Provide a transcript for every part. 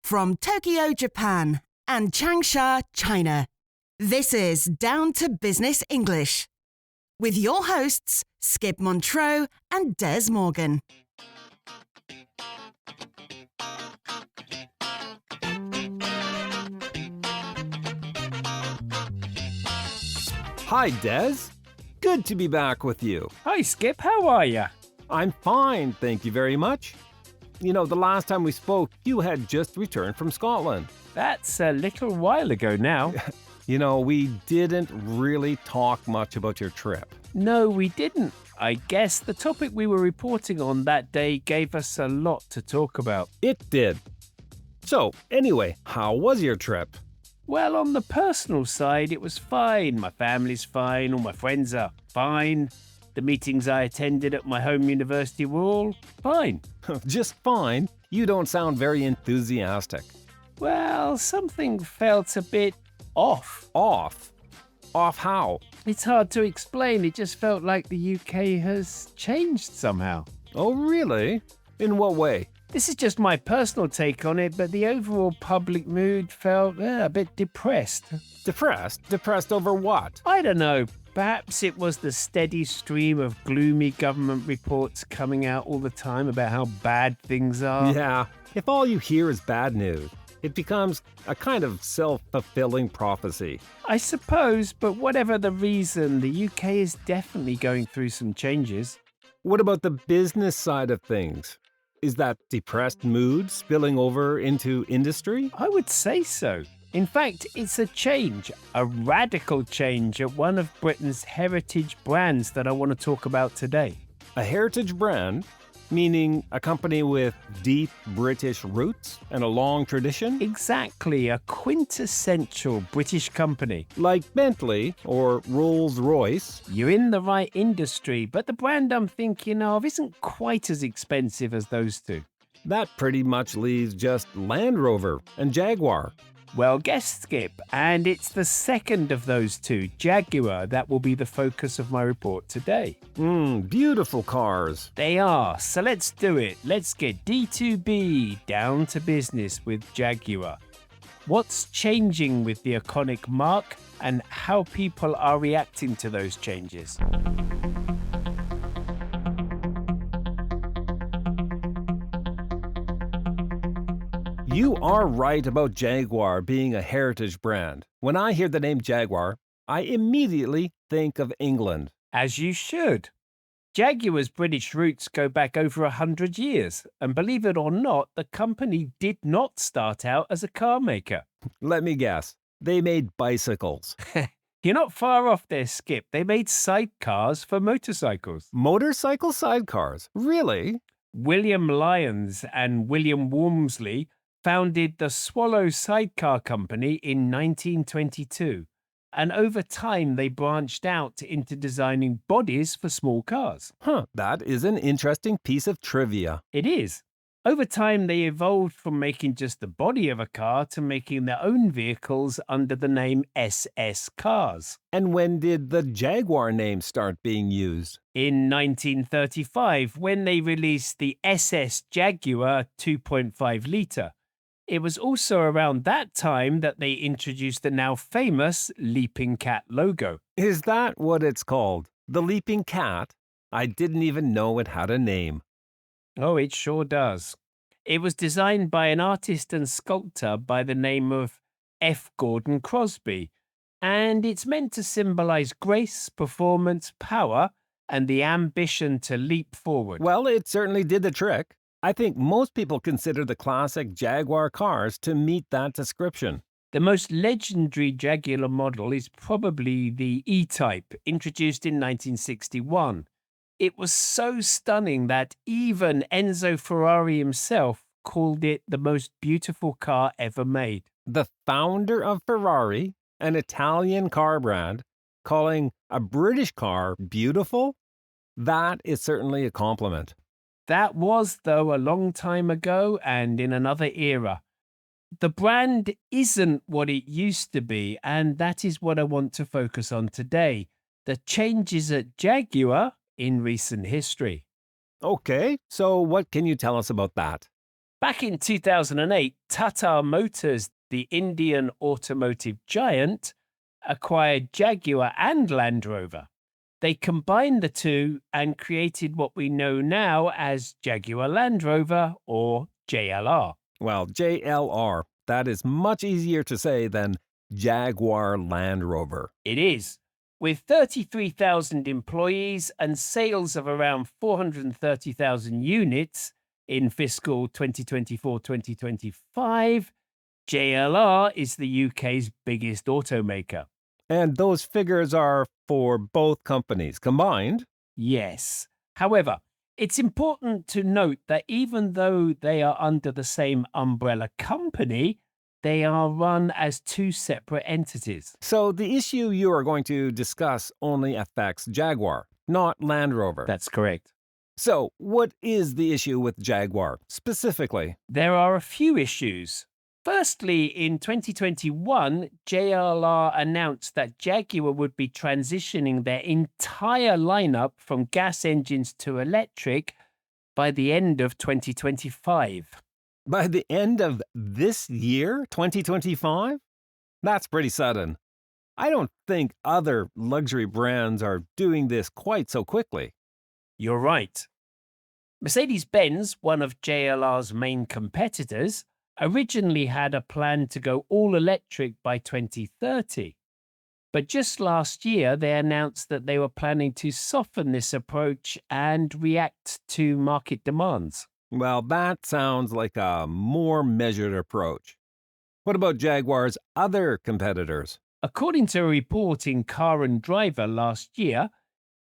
From Tokyo, Japan and Changsha, China, this is Down to Business English with your hosts, Skip Montreux and Dez Morgan. Hi, Dez. Good to be back with you. Hi, Skip. How are you? I'm fine, thank you very much. You know, the last time we spoke, you had just returned from Scotland. That's a little while ago now. You know, we didn't really talk much about your trip. No, we didn't. I guess the topic we were reporting on that day gave us a lot to talk about. It did. So, anyway, how was your trip? Well, on the personal side, it was fine. My family's fine. All my friends are fine. The meetings I attended at my home university were all fine. Just fine? You don't sound very enthusiastic. Well, something felt a bit off. Off? Off how? It's hard to explain. It just felt like the UK has changed somehow. Oh, really? In what way? This is just my personal take on it, but the overall public mood felt a bit depressed. Depressed? Depressed over what? I don't know. Perhaps it was the steady stream of gloomy government reports coming out all the time about how bad things are. Yeah, if all you hear is bad news, it becomes a kind of self-fulfilling prophecy. I suppose, but whatever the reason, the UK is definitely going through some changes. What about the business side of things? Is that depressed mood spilling over into industry? I would say so. In fact, it's a change, a radical change at one of Britain's heritage brands that I want to talk about today. A heritage brand? Meaning a company with deep British roots and a long tradition? Exactly, a quintessential British company. Like Bentley or Rolls-Royce? You're in the right industry, but the brand I'm thinking of isn't quite as expensive as those two. That pretty much leaves just Land Rover and Jaguar. Well, guess, Skip, and it's the second of those two, Jaguar, that will be the focus of my report today. Beautiful cars. They are, so let's do it. Let's get D2B down to business with Jaguar. What's changing with the iconic mark and how people are reacting to those changes? You are right about Jaguar being a heritage brand. When I hear the name Jaguar, I immediately think of England. As you should. Jaguar's British roots go back over 100 years, and believe it or not, the company did not start out as a car maker. Let me guess, they made bicycles. You're not far off there, Skip. They made sidecars for motorcycles. Motorcycle sidecars? Really? William Lyons and William Walmsley founded the Swallow Sidecar Company in 1922, and over time they branched out into designing bodies for small cars. That is an interesting piece of trivia. It is. Over time they evolved from making just the body of a car to making their own vehicles under the name SS Cars. And when did the Jaguar name start being used? In 1935, when they released the SS Jaguar 2.5 litre. It was also around that time that they introduced the now famous Leaping Cat logo. Is that what it's called? The Leaping Cat? I didn't even know it had a name. Oh, it sure does. It was designed by an artist and sculptor by the name of F. Gordon Crosby, and it's meant to symbolize grace, performance, power, and the ambition to leap forward. Well, it certainly did the trick. I think most people consider the classic Jaguar cars to meet that description. The most legendary Jaguar model is probably the E-Type, introduced in 1961. It was so stunning that even Enzo Ferrari himself called it the most beautiful car ever made. The founder of Ferrari, an Italian car brand, calling a British car beautiful? That is certainly a compliment. That was, though, a long time ago and in another era. The brand isn't what it used to be, and that is what I want to focus on today. The changes at Jaguar in recent history. Okay, so what can you tell us about that? Back in 2008, Tata Motors, the Indian automotive giant, acquired Jaguar and Land Rover. They combined the two and created what we know now as Jaguar Land Rover, or JLR. Well, JLR, that is much easier to say than Jaguar Land Rover. It is. With 33,000 employees and sales of around 430,000 units in fiscal 2024-2025, JLR is the UK's biggest automaker. And those figures are for both companies combined? Yes. However, it's important to note that even though they are under the same umbrella company, they are run as two separate entities. So the issue you are going to discuss only affects Jaguar, not Land Rover. That's correct. So what is the issue with Jaguar specifically? There are a few issues. Firstly, in 2021, JLR announced that Jaguar would be transitioning their entire lineup from gas engines to electric by the end of 2025. By the end of this year, 2025? That's pretty sudden. I don't think other luxury brands are doing this quite so quickly. You're right. Mercedes-Benz, one of JLR's main competitors, originally had a plan to go all electric by 2030. But just last year, they announced that they were planning to soften this approach and react to market demands. Well, that sounds like a more measured approach. What about Jaguar's other competitors? According to a report in Car and Driver last year,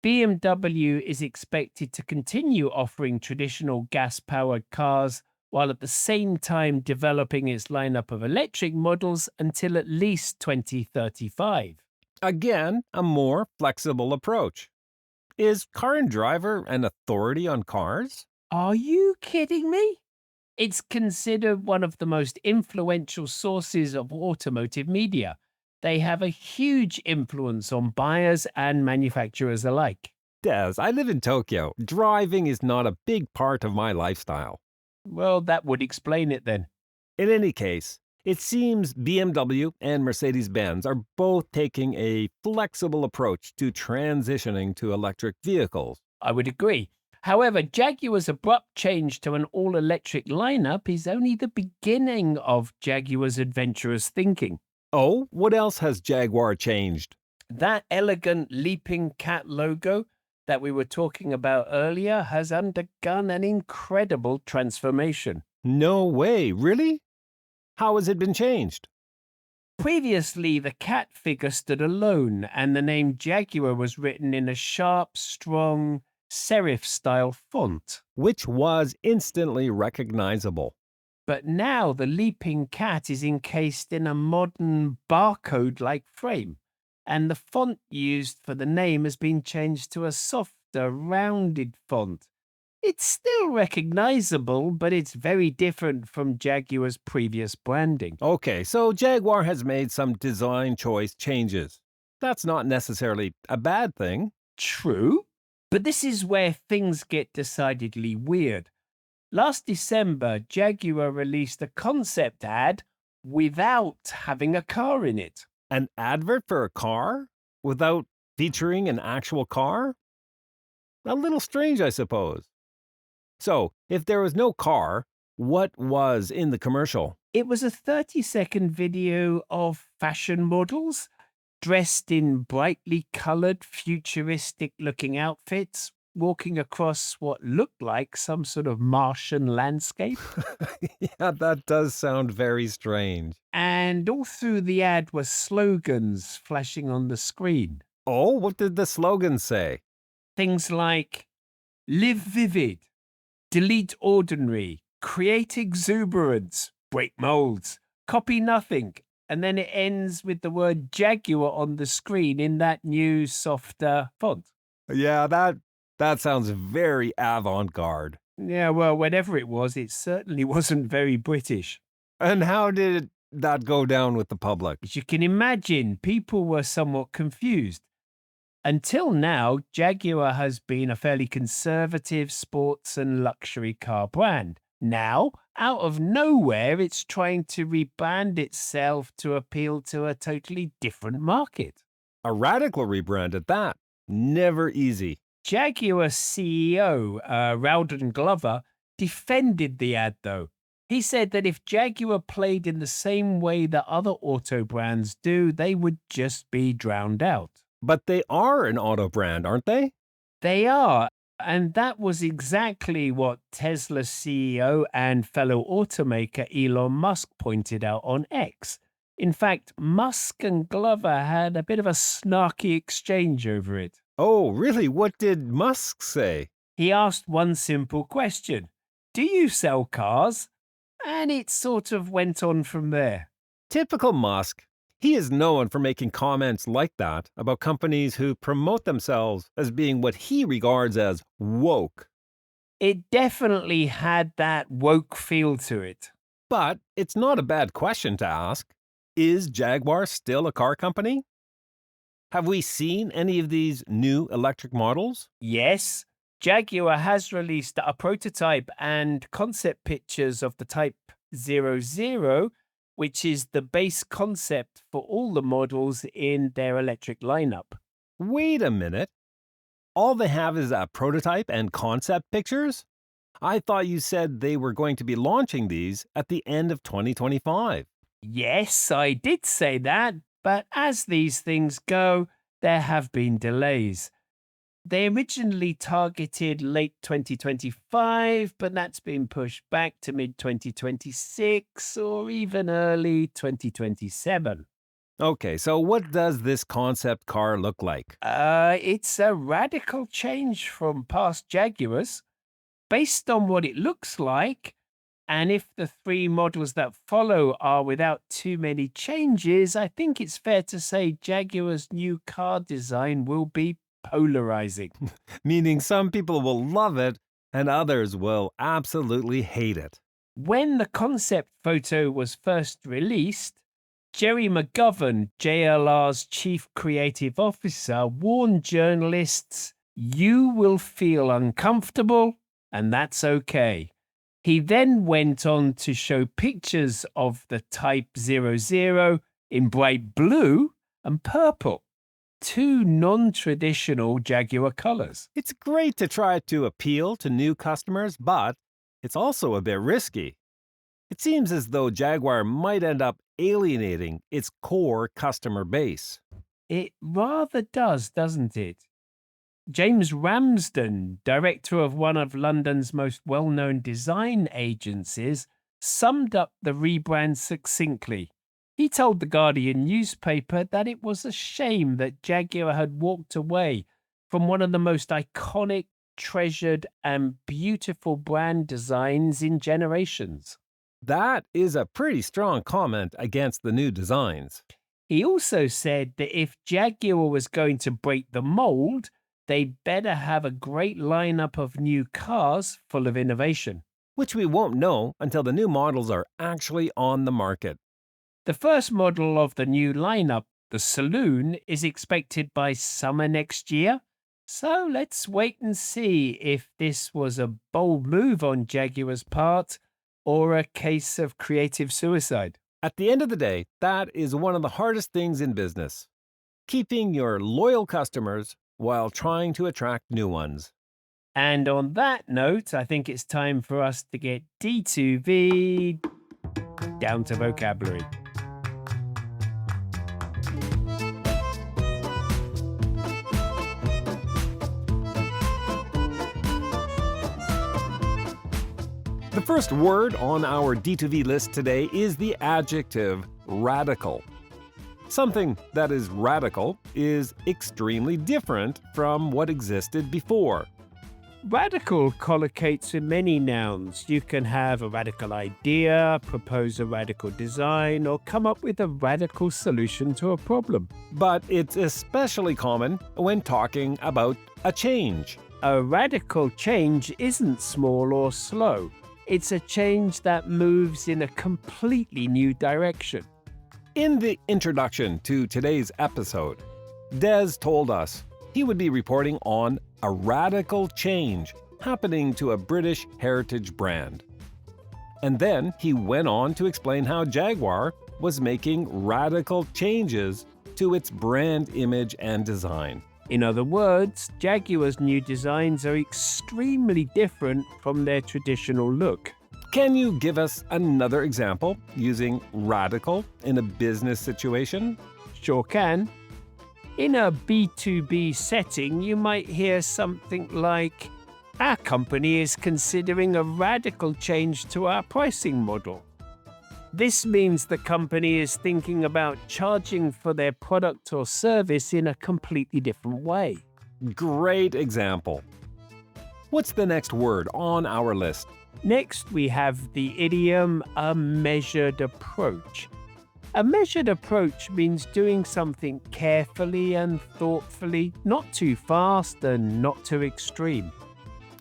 BMW is expected to continue offering traditional gas-powered cars while at the same time developing its lineup of electric models until at least 2035. Again, a more flexible approach. Is Car and Driver an authority on cars? Are you kidding me? It's considered one of the most influential sources of automotive media. They have a huge influence on buyers and manufacturers alike. Dez, I live in Tokyo. Driving is not a big part of my lifestyle. Well, that would explain it then. In any case, it seems BMW and Mercedes-Benz are both taking a flexible approach to transitioning to electric vehicles. I would agree. However, Jaguar's abrupt change to an all-electric lineup is only the beginning of Jaguar's adventurous thinking. Oh, what else has Jaguar changed? That elegant leaping cat logo that we were talking about earlier has undergone an incredible transformation. No way, really? How has it been changed? Previously, the cat figure stood alone, and the name Jaguar was written in a sharp, strong, serif-style font. Which was instantly recognizable. But now the leaping cat is encased in a modern barcode-like frame, and the font used for the name has been changed to a softer, rounded font. It's still recognizable, but it's very different from Jaguar's previous branding. Okay, so Jaguar has made some design choice changes. That's not necessarily a bad thing. True, but this is where things get decidedly weird. Last December, Jaguar released a concept ad without having a car in it. An advert for a car without featuring an actual car? A little strange, I suppose. So, if there was no car, what was in the commercial? It was a 30-second video of fashion models dressed in brightly colored, futuristic-looking outfits, walking across what looked like some sort of Martian landscape. Yeah, that does sound very strange. And all through the ad were slogans flashing on the screen. Oh, what did the slogan say? Things like, live vivid, delete ordinary, create exuberance, break molds, copy nothing. And then it ends with the word Jaguar on the screen in that new, softer font. Yeah, that sounds very avant-garde. Yeah, well, whatever it was, it certainly wasn't very British. And how did that go down with the public? As you can imagine, people were somewhat confused. Until now, Jaguar has been a fairly conservative sports and luxury car brand. Now, out of nowhere, it's trying to rebrand itself to appeal to a totally different market. A radical rebrand at that. Never easy. Jaguar CEO Rowden Glover defended the ad, though. He said that if Jaguar played in the same way that other auto brands do, they would just be drowned out. But they are an auto brand, aren't they? They are. And that was exactly what Tesla CEO and fellow automaker Elon Musk pointed out on X. In fact, Musk and Glover had a bit of a snarky exchange over it. Oh, really? What did Musk say? He asked one simple question: do you sell cars? And it sort of went on from there. Typical Musk. He is known for making comments like that about companies who promote themselves as being what he regards as woke. It definitely had that woke feel to it. But it's not a bad question to ask. Is Jaguar still a car company? Have we seen any of these new electric models? Yes, Jaguar has released a prototype and concept pictures of the Type 00, which is the base concept for all the models in their electric lineup. Wait a minute. All they have is a prototype and concept pictures? I thought you said they were going to be launching these at the end of 2025. Yes, I did say that, but as these things go, there have been delays. They originally targeted late 2025, but that's been pushed back to mid-2026 or even early 2027. Okay, so what does this concept car look like? It's a radical change from past Jaguars. Based on what it looks like, and if the three models that follow are without too many changes, I think it's fair to say Jaguar's new car design will be polarizing. Meaning some people will love it and others will absolutely hate it. When the concept photo was first released, Jerry McGovern, JLR's chief creative officer, warned journalists, "You will feel uncomfortable, and that's okay." He then went on to show pictures of the Type 00 in bright blue and purple, two non-traditional Jaguar colors. It's great to try to appeal to new customers, but it's also a bit risky. It seems as though Jaguar might end up alienating its core customer base. It rather does, doesn't it? James Ramsden, director of one of London's most well-known design agencies, summed up the rebrand succinctly. He told the Guardian newspaper that it was a shame that Jaguar had walked away from one of the most iconic, treasured, and beautiful brand designs in generations. That is a pretty strong comment against the new designs. He also said that if Jaguar was going to break the mold, they'd better have a great lineup of new cars full of innovation. Which we won't know until the new models are actually on the market. The first model of the new lineup, the Saloon, is expected by summer next year. So let's wait and see if this was a bold move on Jaguar's part or a case of creative suicide. At the end of the day, that is one of the hardest things in business. Keeping your loyal customers while trying to attract new ones. And on that note, I think it's time for us to get D2V down to vocabulary. The first word on our D2V list today is the adjective radical. Something that is radical is extremely different from what existed before. Radical collocates with many nouns. You can have a radical idea, propose a radical design, or come up with a radical solution to a problem. But it's especially common when talking about a change. A radical change isn't small or slow. It's a change that moves in a completely new direction. In the introduction to today's episode, Dez told us he would be reporting on a radical change happening to a British heritage brand. And then he went on to explain how Jaguar was making radical changes to its brand image and design. In other words, Jaguar's new designs are extremely different from their traditional look. Can you give us another example using radical in a business situation? Sure can. In a B2B setting, you might hear something like, "Our company is considering a radical change to our pricing model." This means the company is thinking about charging for their product or service in a completely different way. Great example. What's the next word on our list? Next, we have the idiom, a measured approach. A measured approach means doing something carefully and thoughtfully, not too fast and not too extreme.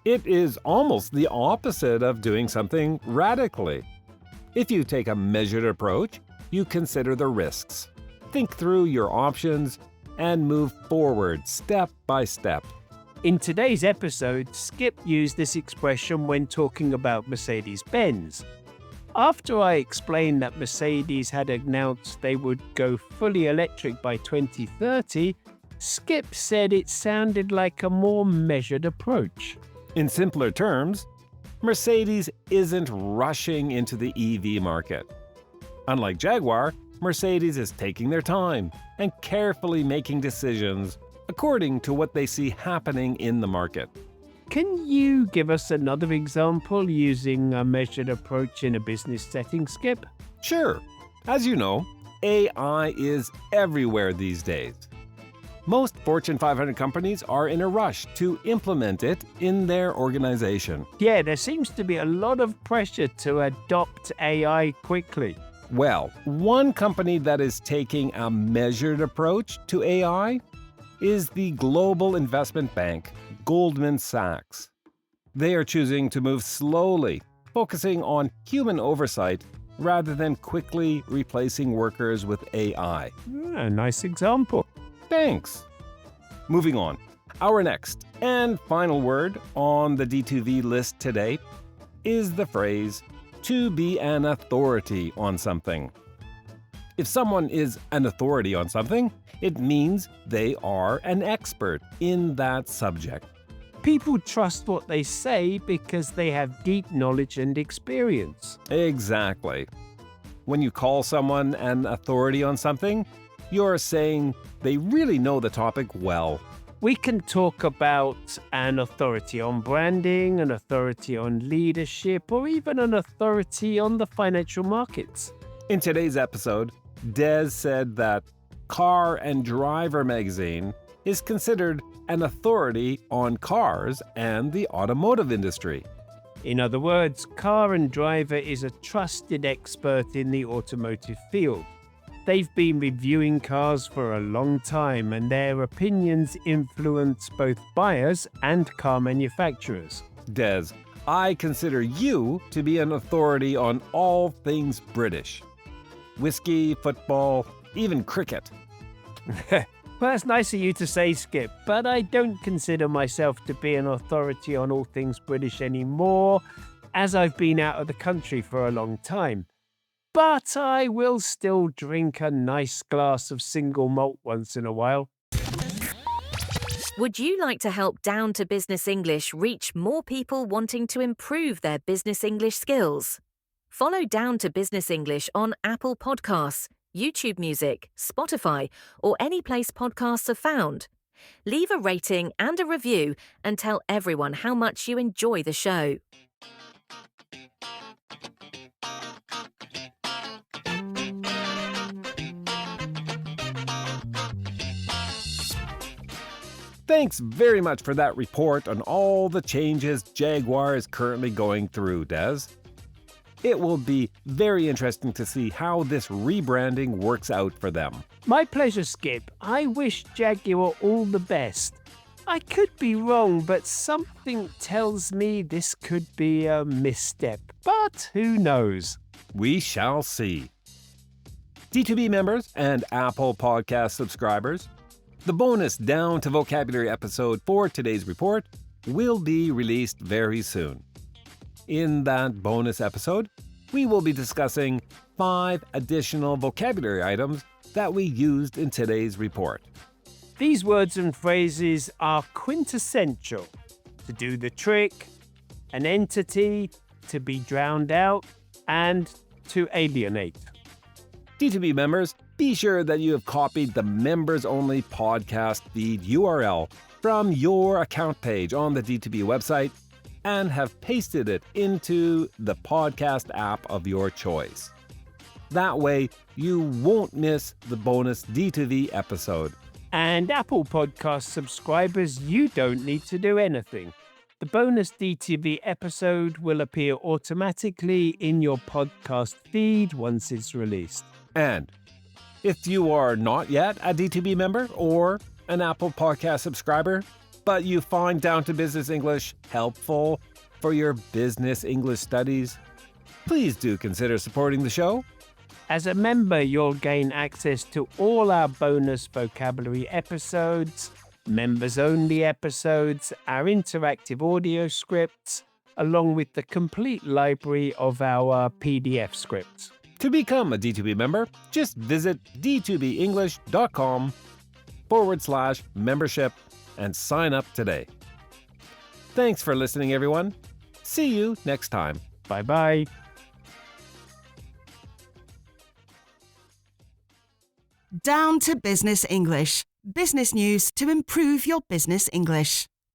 It is almost the opposite of doing something radically. If you take a measured approach, you consider the risks, think through your options, and move forward step by step. In today's episode, Skip used this expression when talking about Mercedes-Benz. After I explained that Mercedes had announced they would go fully electric by 2030, Skip said it sounded like a more measured approach. In simpler terms, Mercedes isn't rushing into the EV market. Unlike Jaguar, Mercedes is taking their time and carefully making decisions according to what they see happening in the market. Can you give us another example using a measured approach in a business setting, Skip? Sure. As you know, AI is everywhere these days. Most Fortune 500 companies are in a rush to implement it in their organization. Yeah, there seems to be a lot of pressure to adopt AI quickly. Well, one company that is taking a measured approach to AI is the global investment bank, Goldman Sachs. They are choosing to move slowly, focusing on human oversight rather than quickly replacing workers with AI. A nice example. Thanks. Moving on. Our next and final word on the D2V list today is the phrase, to be an authority on something. If someone is an authority on something, it means they are an expert in that subject. People trust what they say because they have deep knowledge and experience. Exactly. When you call someone an authority on something, you're saying they really know the topic well. We can talk about an authority on branding, an authority on leadership, or even an authority on the financial markets. In today's episode, Dez said that Car and Driver magazine is considered an authority on cars and the automotive industry. In other words, Car and Driver is a trusted expert in the automotive field. They've been reviewing cars for a long time, and their opinions influence both buyers and car manufacturers. Dez, I consider you to be an authority on all things British. Whiskey, football, even cricket. Well, that's nice of you to say, Skip, but I don't consider myself to be an authority on all things British anymore, as I've been out of the country for a long time. But I will still drink a nice glass of single malt once in a while. Would you like to help Down to Business English reach more people wanting to improve their business English skills? Follow Down to Business English on Apple Podcasts, YouTube Music, Spotify, or any place podcasts are found. Leave a rating and a review and tell everyone how much you enjoy the show. Thanks very much for that report on all the changes Jaguar is currently going through, Dez. It will be very interesting to see how this rebranding works out for them. My pleasure, Skip. I wish Jaguar all the best. I could be wrong, but something tells me this could be a misstep. But who knows? We shall see. D2B members and Apple Podcast subscribers, the bonus Down to Vocabulary episode for today's report will be released very soon. In that bonus episode, we will be discussing 5 additional vocabulary items that we used in today's report. These words and phrases are quintessential: to do the trick, an entity, to be drowned out, and to alienate. D2B members, be sure that you have copied the members-only podcast feed URL from your account page on the D2B website and have pasted it into the podcast app of your choice. That way, you won't miss the bonus D2V episode. And Apple Podcast subscribers, you don't need to do anything. The bonus D2V episode will appear automatically in your podcast feed once it's released. And if you are not yet a D2B member or an Apple Podcast subscriber, but you find Down to Business English helpful for your business English studies, please do consider supporting the show. As a member, you'll gain access to all our bonus vocabulary episodes, members-only episodes, our interactive audio scripts, along with the complete library of our PDF scripts. To become a D2B member, just visit d2benglish.com/membership and sign up today. Thanks for listening, everyone. See you next time. Bye-bye. Down to Business English. Business news to improve your business English.